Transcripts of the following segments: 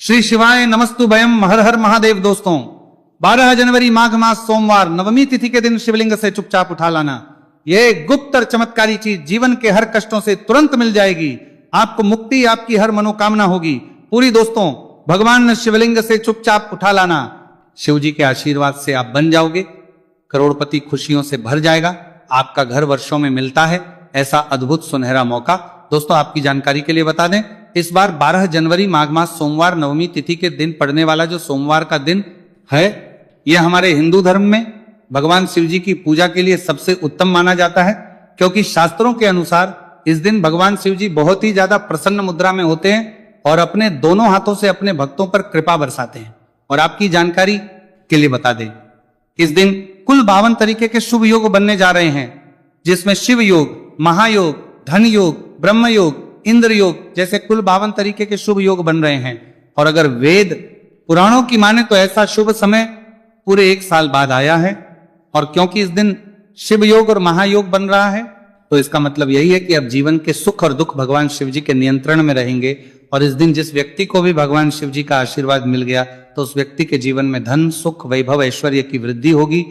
श्री शिवाय नमस्तुभयम। हर हर महादेव। दोस्तों 12 जनवरी माघ मास सोमवार नवमी तिथि के दिन शिवलिंग से चुपचाप उठा लाना। यह गुप्त और चमत्कारी चीज जीवन के हर कष्टों से तुरंत मिल जाएगी। आपको मुक्ति, आपकी हर मनोकामना होगी पूरी। दोस्तों भगवान शिवलिंग से चुपचाप उठा लाना, शिव जी के आशीर्वाद से आप बन जाओगे। करोड़पति खुशियों से भर जाएगा। आपका घर वर्षों में मिलता है ऐसा अद्भुत सुनहरा मौका। दोस्तों आपकी जानकारी के लिए बता दें, इस बार 12 जनवरी माघ मास सोमवार नवमी तिथि के दिन पड़ने वाला जो सोमवार का दिन है, यह हमारे हिंदू धर्म में भगवान शिव जी की पूजा के लिए सबसे उत्तम माना जाता है, क्योंकि शास्त्रों के अनुसार इस दिन भगवान शिव जी बहुत ही ज्यादा प्रसन्न मुद्रा में होते हैं और अपने दोनों हाथों से अपने भक्तों पर कृपा बरसाते हैं। और आपकी जानकारी के लिए बता दें, इस दिन कुल 52 तरीके के शुभ योग बनने जा रहे हैं, जिसमें शिव योग, महायोग, धन योग, ब्रह्म योग, इंद्र योग जैसे कुल 52 तरीके के शुभ योग बन रहे हैं। और अगर वेद पुराणों की माने तो ऐसा शुभ समय पूरे 1 साल बाद आया है। और क्योंकि इस दिन शिव योग और महायोग बन रहा है, तो इसका मतलब यही है कि अब जीवन के सुख और दुख भगवान शिव जी के नियंत्रण में रहेंगे। और इस दिन जिस व्यक्ति को भी भगवान शिव जी का आशीर्वाद मिल गया, तो उस व्यक्ति के जीवन में धन, सुख, वैभव, ऐश्वर्य की वृद्धि होगी।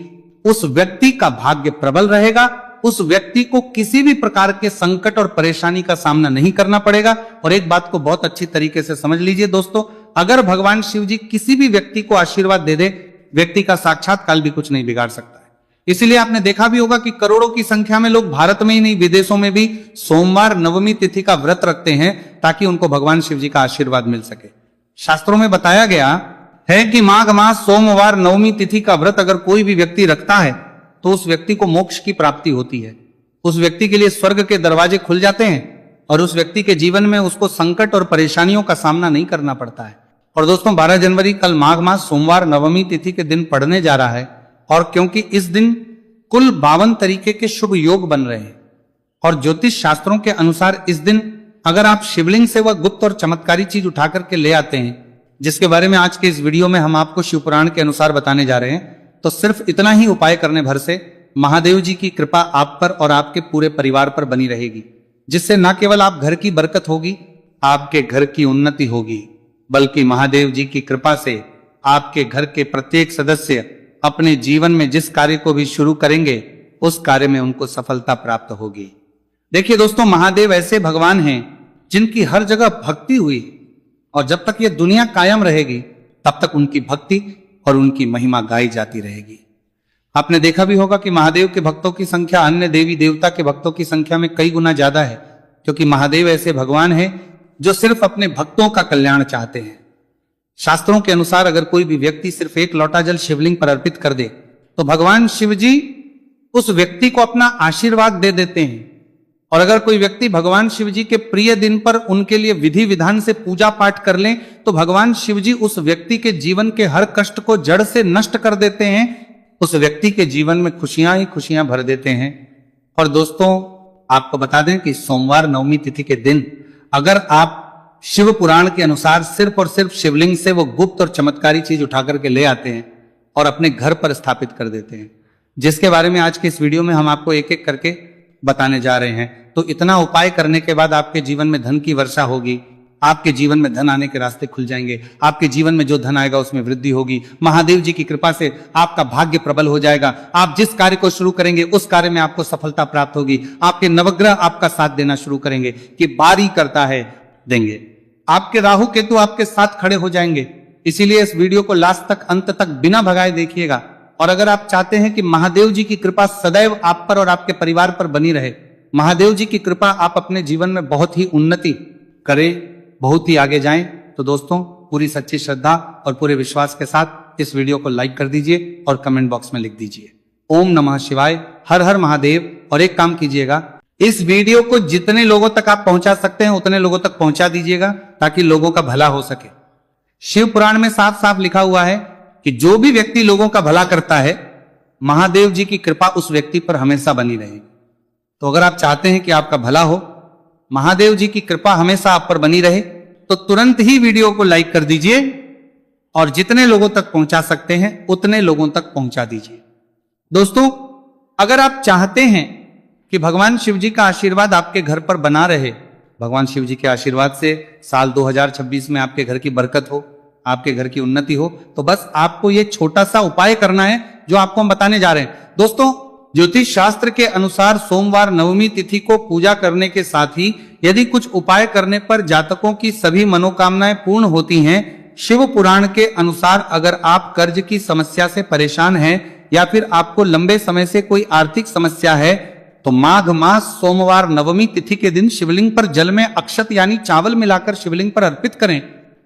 उस व्यक्ति का भाग्य प्रबल रहेगा। उस व्यक्ति को किसी भी प्रकार के संकट और परेशानी का सामना नहीं करना पड़ेगा। और एक बात को बहुत अच्छी तरीके से समझ लीजिए दोस्तों, अगर भगवान शिव जी किसी भी व्यक्ति को आशीर्वाद दे दे, व्यक्ति का साक्षात काल भी कुछ नहीं बिगाड़ सकता है। इसीलिए आपने देखा भी होगा कि करोड़ों की संख्या में लोग भारत में ही नहीं विदेशों में भी सोमवार नवमी तिथि का व्रत रखते हैं, ताकि उनको भगवान शिव जी का आशीर्वाद मिल सके। शास्त्रों में बताया गया है कि माघ मास सोमवार नवमी तिथि का व्रत अगर कोई भी व्यक्ति रखता है, तो उस व्यक्ति को मोक्ष की प्राप्ति होती है। उस व्यक्ति के लिए स्वर्ग के दरवाजे खुल जाते हैं और उस व्यक्ति के जीवन में उसको संकट और परेशानियों का सामना नहीं करना पड़ता है। और दोस्तों 12 जनवरी कल माघ मास सोमवार नवमी तिथि के दिन पड़ने जा रहा है, और क्योंकि इस दिन कुल 52 तरीके के शुभ योग बन रहे हैं, और ज्योतिष शास्त्रों के अनुसार इस दिन अगर आप शिवलिंग से वह गुप्त और चमत्कारी चीज उठा करके ले आते हैं, जिसके बारे में आज के इस वीडियो में हम आपको शिव पुराण के अनुसार बताने जा रहे हैं, तो सिर्फ इतना ही उपाय करने भर से महादेव जी की कृपा आप पर और आपके पूरे परिवार पर बनी रहेगी, जिससे न केवल आप घर की बरकत होगी, आपके घर की उन्नति होगी, बल्कि महादेव जी की कृपा से आपके घर के प्रत्येक सदस्य अपने जीवन में जिस कार्य को भी शुरू करेंगे, उस कार्य में उनको सफलता प्राप्त होगी। देखिए दोस्तों, महादेव ऐसे भगवान हैं जिनकी हर जगह भक्ति हुई, और जब तक ये दुनिया कायम रहेगी तब तक उनकी भक्ति और उनकी महिमा गाई जाती रहेगी। आपने देखा भी होगा कि महादेव के भक्तों की संख्या अन्य देवी देवता के भक्तों की संख्या में कई गुना ज्यादा है, क्योंकि महादेव ऐसे भगवान हैं जो सिर्फ अपने भक्तों का कल्याण चाहते हैं। शास्त्रों के अनुसार अगर कोई भी व्यक्ति सिर्फ 1 लोटा जल शिवलिंग पर अर्पित कर दे, तो भगवान शिव जी उस व्यक्ति को अपना आशीर्वाद दे देते हैं। और अगर कोई व्यक्ति भगवान शिव जी के प्रिय दिन पर उनके लिए विधि विधान से पूजा पाठ कर ले, तो भगवान शिव जी उस व्यक्ति के जीवन के हर कष्ट को जड़ से नष्ट कर देते हैं। उस व्यक्ति के जीवन में खुशियां ही खुशियां भर देते हैं। और दोस्तों आपको बता दें कि सोमवार नवमी तिथि के दिन अगर आप शिव पुराण के अनुसार सिर्फ और सिर्फ शिवलिंग से वो गुप्त और चमत्कारी चीज उठा करके ले आते हैं और अपने घर पर स्थापित कर देते हैं, जिसके बारे में आज के इस वीडियो में हम आपको एक एक करके बताने जा रहे हैं, तो इतना उपाय करने के बाद आपके जीवन में धन की वर्षा होगी। आपके जीवन में धन आने के रास्ते खुल जाएंगे। आपके जीवन में जो धन आएगा उसमें वृद्धि होगी। महादेव जी की कृपा से आपका भाग्य प्रबल हो जाएगा। आप जिस कार्य को शुरू करेंगे उस कार्य में आपको सफलता प्राप्त होगी। आपके नवग्रह आपका साथ देना शुरू करेंगे कि बारी करता है देंगे। आपके राहु केतु आपके साथ खड़े हो जाएंगे। इसीलिए इस वीडियो को लास्ट तक, अंत तक बिना भगाए देखिएगा। और अगर आप चाहते हैं कि महादेव जी की कृपा सदैव आप पर और आपके परिवार पर बनी रहे, महादेव जी की कृपा आप अपने जीवन में बहुत ही उन्नति करें, बहुत ही आगे जाएं, तो दोस्तों पूरी सच्ची श्रद्धा और पूरे विश्वास के साथ इस वीडियो को लाइक कर दीजिए और कमेंट बॉक्स में लिख दीजिए ओम नमः शिवाय, हर हर महादेव। और एक काम कीजिएगा, इस वीडियो को जितने लोगों तक आप पहुंचा सकते हैं उतने लोगों तक पहुंचा दीजिएगा, ताकि लोगों का भला हो सके। शिव पुराण में साफ साफ लिखा हुआ है कि जो भी व्यक्ति लोगों का भला करता है, महादेव जी की कृपा उस व्यक्ति पर हमेशा बनी रहेगी। तो अगर आप चाहते हैं कि आपका भला हो, महादेव जी की कृपा हमेशा आप पर बनी रहे, तो तुरंत ही वीडियो को लाइक कर दीजिए और जितने लोगों तक पहुंचा सकते हैं उतने लोगों तक पहुंचा दीजिए। दोस्तों अगर आप चाहते हैं कि भगवान शिव जी का आशीर्वाद आपके घर पर बना रहे, भगवान शिव जी के आशीर्वाद से साल 2026 में आपके घर की बरकत हो, आपके घर की उन्नति हो। तो बस आपको ये छोटा सा उपाय करना है जो आपको हम बताने जा रहे हैं। दोस्तों, ज्योतिष शास्त्र के अनुसार सोमवार नवमी तिथि को पूजा करने के साथ ही यदि कुछ उपाय करने पर जातकों की सभी मनोकामनाएं पूर्ण होती हैं। शिव पुराण के अनुसार अगर आप कर्ज की समस्या से परेशान हैं या फिर आपको लंबे समय से कोई आर्थिक समस्या है तो माघ मास सोमवार नवमी तिथि के दिन शिवलिंग पर जल में अक्षत यानी चावल मिलाकर शिवलिंग पर अर्पित करें।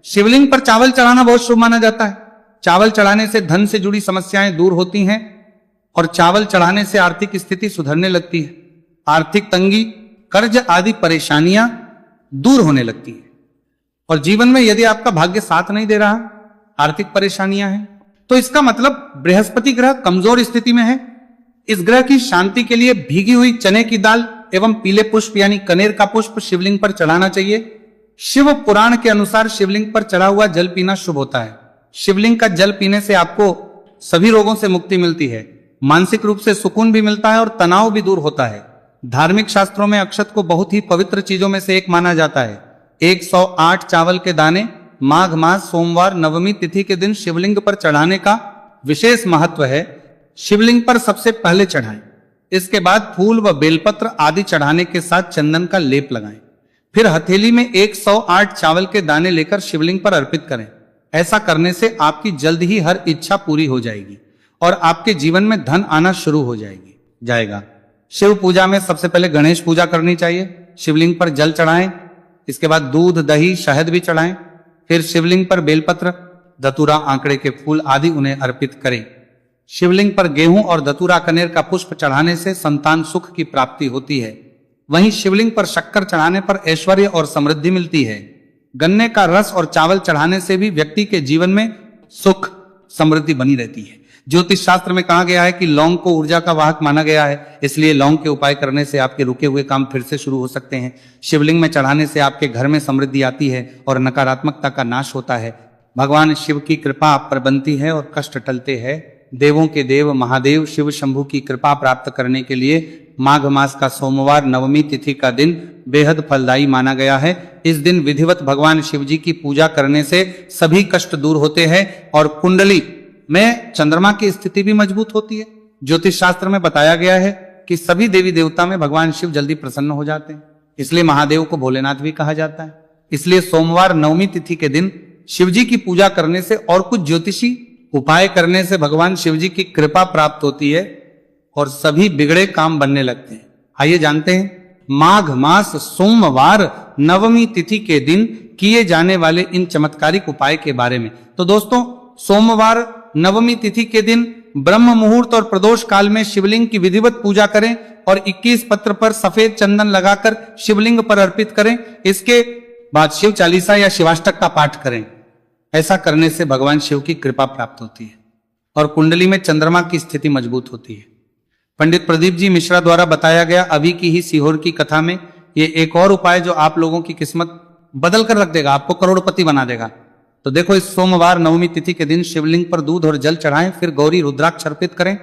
शिवलिंग पर चावल चढ़ाना बहुत शुभ माना जाता है। चावल चढ़ाने से धन से जुड़ी समस्याएं दूर होती हैं और चावल चढ़ाने से आर्थिक स्थिति सुधरने लगती है। आर्थिक तंगी, कर्ज आदि परेशानियां दूर होने लगती है। और जीवन में यदि आपका भाग्य साथ नहीं दे रहा, आर्थिक परेशानियां हैं, तो इसका मतलब बृहस्पति ग्रह कमजोर स्थिति में है। इस ग्रह की शांति के लिए भीगी हुई चने की दाल एवं पीले पुष्प यानी कनेर का पुष्प शिवलिंग पर चढ़ाना चाहिए। शिव पुराण के अनुसार शिवलिंग पर चढ़ा हुआ जल पीना शुभ होता है। शिवलिंग का जल पीने से आपको सभी रोगों से मुक्ति मिलती है, मानसिक रूप से सुकून भी मिलता है और तनाव भी दूर होता है। धार्मिक शास्त्रों में अक्षत को बहुत ही पवित्र चीजों में से एक माना जाता है। 108 चावल के दाने माघ मास सोमवार नवमी तिथि के दिन शिवलिंग पर चढ़ाने का विशेष महत्व है। शिवलिंग पर सबसे पहले चढ़ाएं, इसके बाद फूल व बेलपत्र आदि चढ़ाने के साथ चंदन का लेप लगाएं। फिर हथेली में 108 चावल के दाने लेकर शिवलिंग पर अर्पित करें। ऐसा करने से आपकी जल्द ही हर इच्छा पूरी हो जाएगी और आपके जीवन में धन आना शुरू हो जाएगा। शिव पूजा में सबसे पहले गणेश पूजा करनी चाहिए। शिवलिंग पर जल चढ़ाएं, इसके बाद दूध, दही, शहद भी चढ़ाएं। फिर शिवलिंग पर बेलपत्र, धतूरा, आंकड़े के फूल आदि उन्हें अर्पित करें। शिवलिंग पर गेहूं और धतूरा कनेर का पुष्प चढ़ाने से संतान सुख की प्राप्ति होती है। वहीं शिवलिंग पर शक्कर चढ़ाने पर ऐश्वर्य और समृद्धि मिलती है। गन्ने का रस और चावल चढ़ाने से भी व्यक्ति के जीवन में सुख समृद्धि बनी रहती है। ज्योतिष शास्त्र में कहा गया है कि लौंग को ऊर्जा का वाहक माना गया है, इसलिए लौंग के उपाय करने से आपके रुके हुए काम फिर से शुरू हो सकते हैं। शिवलिंग में चढ़ाने से आपके घर में समृद्धि आती है और नकारात्मकता का नाश होता है। भगवान शिव की कृपा आप पर बनती है और कष्ट टलते हैं। देवों के देव महादेव शिव शंभु की कृपा प्राप्त करने के लिए माघ मास का सोमवार नवमी तिथि का दिन बेहद फलदायी माना गया है। इस दिन विधिवत भगवान शिव जी की पूजा करने से सभी कष्ट दूर होते हैं और कुंडली में चंद्रमा की स्थिति भी मजबूत होती है। ज्योतिष शास्त्र में बताया गया है कि सभी देवी देवता में भगवान शिव जल्दी प्रसन्न हो जाते हैं, इसलिए महादेव को भोलेनाथ भी कहा जाता है। इसलिए सोमवार नवमी तिथि के दिन शिव जी की पूजा करने से और कुछ ज्योतिषी उपाय करने से भगवान शिव जी की कृपा प्राप्त होती है और सभी बिगड़े काम बनने लगते हैं। आइए जानते हैं माघ मास सोमवार नवमी तिथि के दिन किए जाने वाले इन चमत्कारिक उपाय के बारे में। तो दोस्तों, सोमवार नवमी तिथि के दिन ब्रह्म मुहूर्त और प्रदोष काल में शिवलिंग की विधिवत पूजा करें और 21 पत्र पर सफेद चंदन लगाकर शिवलिंग पर अर्पित करें। इसके बाद शिव चालीसा या शिवाष्टक का पाठ करें। ऐसा करने से भगवान शिव की कृपा प्राप्त होती है और कुंडली में चंद्रमा की स्थिति मजबूत होती है। पंडित प्रदीप जी मिश्रा द्वारा बताया गया अभी की ही सीहोर की कथा में ये एक और उपाय जो आप लोगों की किस्मत बदल कर रख देगा, आपको करोड़पति बना देगा। तो देखो, इस सोमवार नवमी तिथि के दिन शिवलिंग पर दूध और जल चढ़ाएं, फिर गौरी रुद्राक्ष अर्पित करें।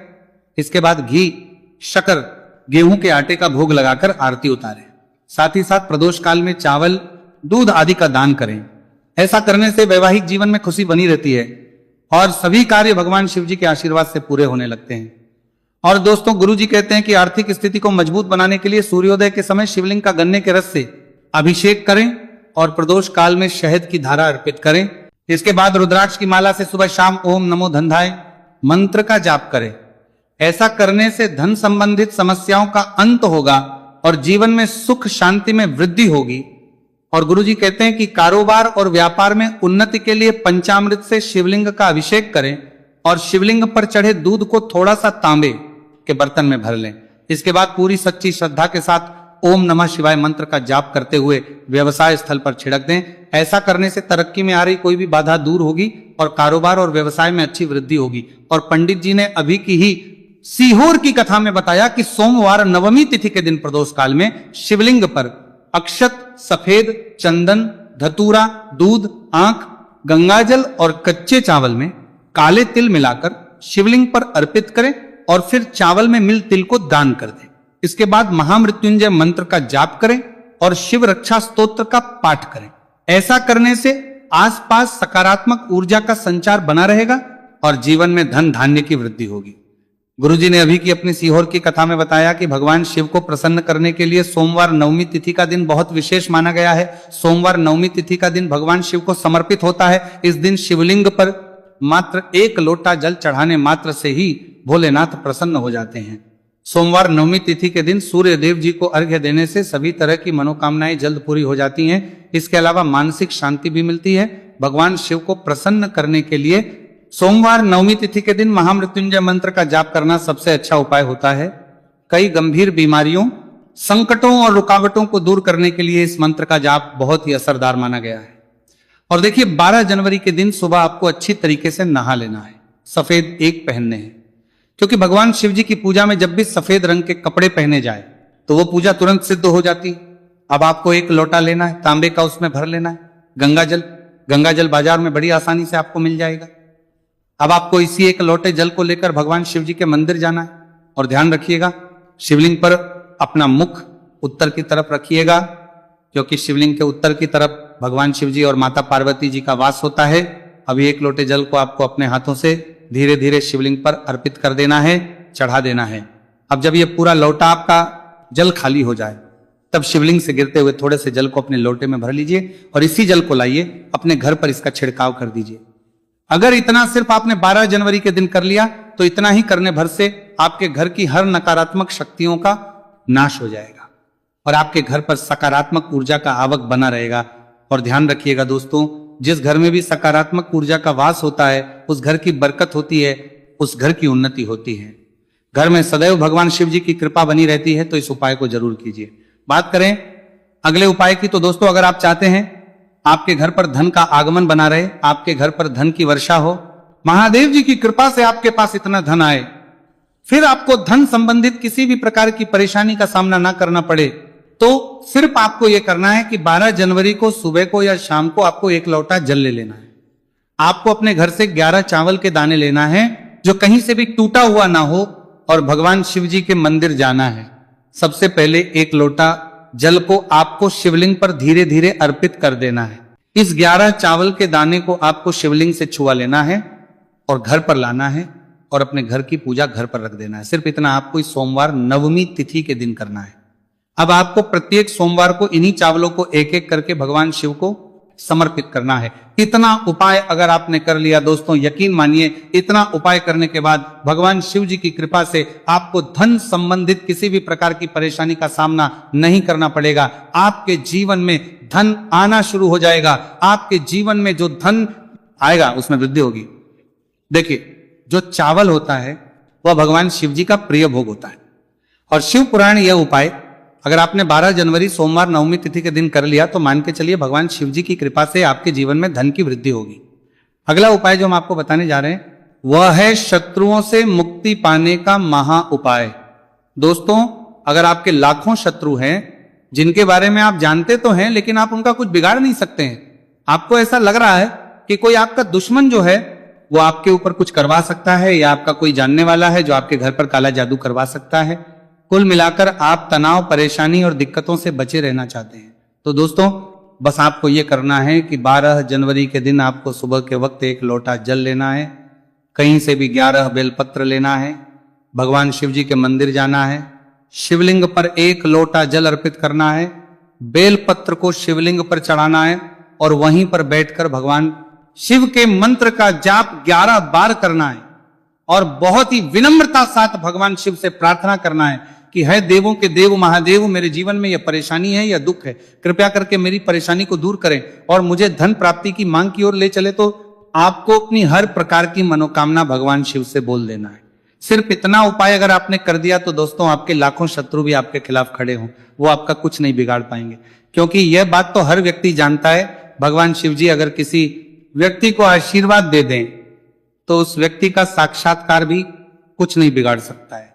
इसके बाद घी, शक्कर, गेहूं के आटे का भोग लगाकर आरती उतारें। साथ ही साथ प्रदोष काल में चावल, दूध आदि का दान करें। ऐसा करने से वैवाहिक जीवन में खुशी बनी रहती है और सभी कार्य भगवान शिव जी के आशीर्वाद से पूरे होने लगते हैं। और दोस्तों, गुरु जी कहते हैं कि आर्थिक स्थिति को मजबूत बनाने के लिए सूर्योदय के समय शिवलिंग का गन्ने के रस से अभिषेक करें और प्रदोष काल में शहद की धारा अर्पित करें। इसके बाद रुद्राक्ष की माला से सुबह शाम ओम नमो धनधाय मंत्र का जाप करें। ऐसा करने से धन संबंधित समस्याओं का अंत होगा और जीवन में सुख शांति में वृद्धि होगी। और गुरु जी कहते हैं कि कारोबार और व्यापार में उन्नति के लिए पंचामृत से शिवलिंग का अभिषेक करें और शिवलिंग पर चढ़े दूध को थोड़ा सा तांबे के बर्तन में भर लें। इसके बाद पूरी सच्ची श्रद्धा के साथ ओम नमः शिवाय मंत्र का जाप करते हुए व्यवसाय स्थल पर छिड़क दें। ऐसा करने से तरक्की में आ रही कोई भी बाधा दूर होगी और कारोबार और व्यवसाय में अच्छी वृद्धि होगी। और पंडित जी ने अभी की ही सीहोर की कथा में बताया कि सोमवार नवमी तिथि के दिन प्रदोष काल में शिवलिंग पर अक्षत, सफेद चंदन, धतूरा, दूध, आंख, गंगाजल और कच्चे चावल में काले तिल मिलाकर शिवलिंग पर अर्पित करें और फिर चावल में मिल तिल को दान कर दें। इसके बाद महामृत्युंजय मंत्र का जाप करें और शिव रक्षा स्तोत्र का पाठ करें। ऐसा करने से आसपास सकारात्मक ऊर्जा का संचार बना रहेगा और जीवन में धन धान्य की वृद्धि होगी। गुरुजी ने अभी की अपनी सीहोर की कथा में बताया कि भगवान शिव को प्रसन्न करने के लिए सोमवार नवमी तिथि का दिन बहुत विशेष माना गया है। सोमवार नवमी तिथि का दिन भगवान शिव को समर्पित होता है। इस दिन शिवलिंग पर मात्र 1 लोटा जल चढ़ाने मात्र से ही भोलेनाथ प्रसन्न हो जाते हैं। सोमवार नवमी तिथि के दिन सूर्य देव जी को अर्घ्य देने से सभी तरह की मनोकामनाएं जल्द पूरी हो जाती हैं। इसके अलावा मानसिक शांति भी मिलती है। भगवान शिव को प्रसन्न करने के लिए सोमवार नवमी तिथि के दिन महामृत्युंजय मंत्र का जाप करना सबसे अच्छा उपाय होता है। कई गंभीर बीमारियों, संकटों और रुकावटों को दूर करने के लिए इस मंत्र का जाप बहुत ही असरदार माना गया है। और देखिए 12 जनवरी के दिन सुबह आपको अच्छी तरीके से नहा लेना है, सफेद एक पहनने हैं, क्योंकि भगवान शिव जी की पूजा में जब भी सफेद रंग के कपड़े पहने जाए तो वो पूजा तुरंत सिद्ध हो जाती। अब आपको 1 लोटा लेना है, तांबे का, उसमें भर लेना है गंगा जल बाजार में बड़ी आसानी से आपको मिल जाएगा। अब आपको इसी 1 लोटे जल को लेकर भगवान शिव जी के मंदिर जाना है और ध्यान रखिएगा शिवलिंग पर अपना मुख उत्तर की तरफ रखिएगा, क्योंकि शिवलिंग के उत्तर की तरफ भगवान शिव जी और माता पार्वती जी का वास होता है। अभी 1 लोटे जल को आपको अपने हाथों से धीरे धीरे शिवलिंग पर अर्पित कर देना है, चढ़ा देना है। अब जब ये पूरा लोटा आपका जल खाली हो जाए तब शिवलिंग से गिरते हुए थोड़े से जल को अपने लोटे में भर लीजिए और इसी जल को लाइए अपने घर पर इसका छिड़काव कर दीजिए। अगर इतना सिर्फ आपने 12 जनवरी के दिन कर लिया तो इतना ही करने भर से आपके घर की हर नकारात्मक शक्तियों का नाश हो जाएगा और आपके घर पर सकारात्मक ऊर्जा का आवक बना रहेगा। और ध्यान रखिएगा दोस्तों, जिस घर में भी सकारात्मक ऊर्जा का वास होता है उस घर की बरकत होती है, उस घर की उन्नति होती है। घर में सदैव भगवान शिव जी की कृपा बनी रहती है। तो इस उपाय को जरूर कीजिए। बात करें अगले उपाय की तो दोस्तों, अगर आप चाहते हैं आपके घर पर धन का आगमन बना रहे, आपके घर पर धन की वर्षा हो, महादेव जी की कृपा से आपके पास इतना धन आए, फिर आपको धन संबंधित किसी भी प्रकार की परेशानी का सामना ना करना पड़े, तो सिर्फ आपको यह करना है कि 12 जनवरी को सुबह को या शाम को आपको 1 लोटा जल ले लेना है। आपको अपने घर से 11 चावल के दाने लेना है जो कहीं से भी टूटा हुआ ना हो और भगवान शिव जी के मंदिर जाना है। सबसे पहले 1 लोटा जल को आपको शिवलिंग पर धीरे धीरे अर्पित कर देना है। इस 11 चावल के दाने को आपको शिवलिंग से छुआ लेना है और घर पर लाना है और अपने घर की पूजा घर पर रख देना है। सिर्फ इतना आपको इस सोमवार नवमी तिथि के दिन करना है। अब आपको प्रत्येक सोमवार को इन्हीं चावलों को एक एक करके भगवान शिव को समर्पित करना है। इतना उपाय अगर आपने कर लिया दोस्तों, यकीन मानिए इतना उपाय करने के बाद भगवान शिव जी की कृपा से आपको धन संबंधित किसी भी प्रकार की परेशानी का सामना नहीं करना पड़ेगा। आपके जीवन में धन आना शुरू हो जाएगा। आपके जीवन में जो धन आएगा उसमें वृद्धि होगी। देखिए, जो चावल होता है वह भगवान शिव जी का प्रिय भोग होता है और शिव पुराण यह उपाय अगर आपने 12 जनवरी सोमवार नवमी तिथि के दिन कर लिया तो मान के चलिए भगवान शिव जी की कृपा से आपके जीवन में धन की वृद्धि होगी। अगला उपाय जो हम आपको बताने जा रहे हैं वह है शत्रुओं से मुक्ति पाने का महा उपाय। दोस्तों, अगर आपके लाखों शत्रु हैं जिनके बारे में आप जानते तो हैं लेकिन आप उनका कुछ बिगाड़ नहीं सकते हैं, आपको ऐसा लग रहा है कि कोई आपका दुश्मन जो है वो आपके ऊपर कुछ करवा सकता है या आपका कोई जानने वाला है जो आपके घर पर काला जादू करवा सकता है, कुल मिलाकर आप तनाव, परेशानी और दिक्कतों से बचे रहना चाहते हैं, तो दोस्तों बस आपको यह करना है कि 12 जनवरी के दिन आपको सुबह के वक्त 1 लोटा जल लेना है, कहीं से भी 11 बेलपत्र लेना है, भगवान शिव जी के मंदिर जाना है, शिवलिंग पर 1 लोटा जल अर्पित करना है, बेलपत्र को शिवलिंग पर चढ़ाना है और वहीं पर बैठकर भगवान शिव के मंत्र का जाप 11 बार करना है और बहुत ही विनम्रता साथ भगवान शिव से प्रार्थना करना है कि है देवों के देव महादेव, मेरे जीवन में यह परेशानी है या दुख है, कृपया करके मेरी परेशानी को दूर करें और मुझे धन प्राप्ति की मांग की ओर ले चले। तो आपको अपनी हर प्रकार की मनोकामना भगवान शिव से बोल देना है। सिर्फ इतना उपाय अगर आपने कर दिया तो दोस्तों आपके लाखों शत्रु भी आपके खिलाफ खड़े हों, वो आपका कुछ नहीं बिगाड़ पाएंगे, क्योंकि यह बात तो हर व्यक्ति जानता है। भगवान शिव जी अगर किसी व्यक्ति को आशीर्वाद दे दें तो उस व्यक्ति का साक्षात्कार भी कुछ नहीं बिगाड़ सकता है।